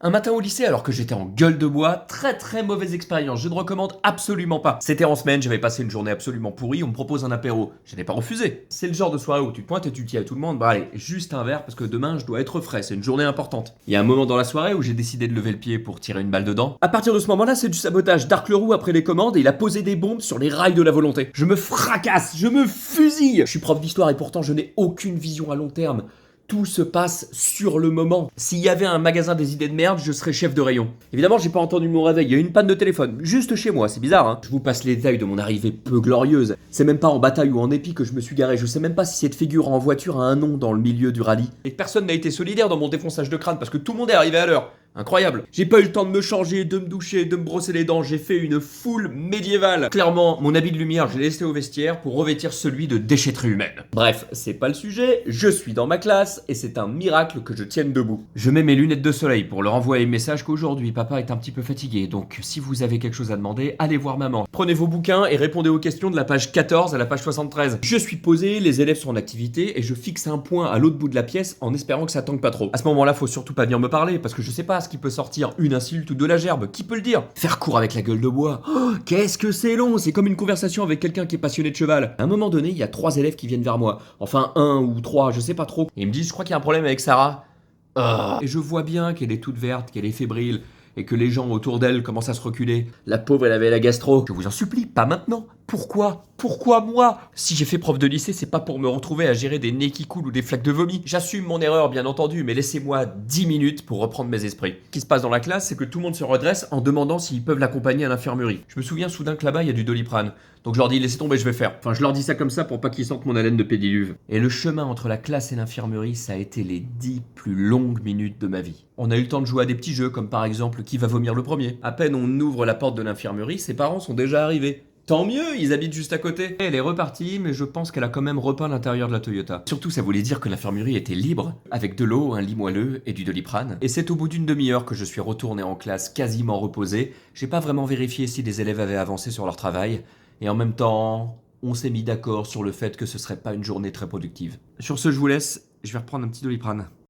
Un matin au lycée, alors que j'étais en gueule de bois, très mauvaise expérience, je ne recommande absolument pas. C'était en semaine, j'avais passé une journée absolument pourrie, on me propose un apéro. Je n'ai pas refusé. C'est le genre de soirée où tu te pointes et tu dis à tout le monde, bah allez, juste un verre parce que demain je dois être frais, c'est une journée importante. Il y a un moment dans la soirée où j'ai décidé de lever le pied pour tirer une balle dedans. À partir de ce moment-là, c'est du sabotage. Dark Leroux après les commandes et il a posé des bombes sur les rails de la volonté. Je me fracasse, je me fusille. Je suis prof d'histoire et pourtant je n'ai aucune vision à long terme. Tout se passe sur le moment. S'il y avait un magasin des idées de merde, je serais chef de rayon. Évidemment, j'ai pas entendu mon réveil, il y a eu une panne de téléphone, juste chez moi, c'est bizarre, hein. Je vous passe les détails de mon arrivée peu glorieuse. C'est même pas en bataille ou en épi que je me suis garé, je sais même pas si cette figure en voiture a un nom dans le milieu du rallye. Et que personne n'a été solidaire dans mon défonçage de crâne parce que tout le monde est arrivé à l'heure. Incroyable. J'ai pas eu le temps de me changer, de me doucher, de me brosser les dents, j'ai fait une foule médiévale. Clairement, mon habit de lumière, je l'ai laissé au vestiaire pour revêtir celui de déchetterie humaine. Bref, c'est pas le sujet, je suis dans ma classe et c'est un miracle que je tienne debout. Je mets mes lunettes de soleil pour leur envoyer le message qu'aujourd'hui papa est un petit peu fatigué, donc si vous avez quelque chose à demander, allez voir maman. Prenez vos bouquins et répondez aux questions de la page 14 à la page 73. Je suis posé, les élèves sont en activité et je fixe un point à l'autre bout de la pièce en espérant que ça tangue pas trop. À ce moment-là, faut surtout pas venir me parler parce que je sais pas ce qui peut sortir, une insulte ou de la gerbe, qui peut le dire? Faire court avec la gueule de bois. Oh, qu'est-ce que c'est long, c'est comme une conversation avec quelqu'un qui est passionné de cheval. À un moment donné, il y a 3 élèves qui viennent vers moi. Enfin, 1 ou 3, je sais pas trop. Et ils me disent, je crois qu'il y a un problème avec Sarah. Et je vois bien qu'elle est toute verte, qu'elle est fébrile, et que les gens autour d'elle commencent à se reculer. La pauvre, elle avait la gastro. Je vous en supplie, pas maintenant. Pourquoi? Pourquoi moi? Si j'ai fait prof de lycée, c'est pas pour me retrouver à gérer des nez qui coulent ou des flaques de vomi. J'assume mon erreur, bien entendu, mais laissez-moi 10 minutes pour reprendre mes esprits. Ce qui se passe dans la classe, c'est que tout le monde se redresse en demandant s'ils peuvent l'accompagner à l'infirmerie. Je me souviens soudain que là-bas, il y a du Doliprane. Donc je leur dis, laissez tomber, je vais faire. Enfin, je leur dis ça comme ça pour pas qu'ils sentent mon haleine de pédiluve. Et le chemin entre la classe et l'infirmerie, ça a été les 10 plus longues minutes de ma vie. On a eu le temps de jouer à des petits jeux, comme par exemple qui va vomir le premier. À peine on ouvre la porte de l'infirmerie, ses parents sont déjà arrivés. Tant mieux, ils habitent juste à côté. Elle est repartie, mais je pense qu'elle a quand même repeint l'intérieur de la Toyota. Surtout, ça voulait dire que l'infirmerie était libre, avec de l'eau, un lit moelleux et du Doliprane. Et c'est au bout d'une demi-heure que je suis retourné en classe quasiment reposé. J'ai pas vraiment vérifié si les élèves avaient avancé sur leur travail. Et en même temps, on s'est mis d'accord sur le fait que ce serait pas une journée très productive. Sur ce, je vous laisse, je vais reprendre un petit Doliprane.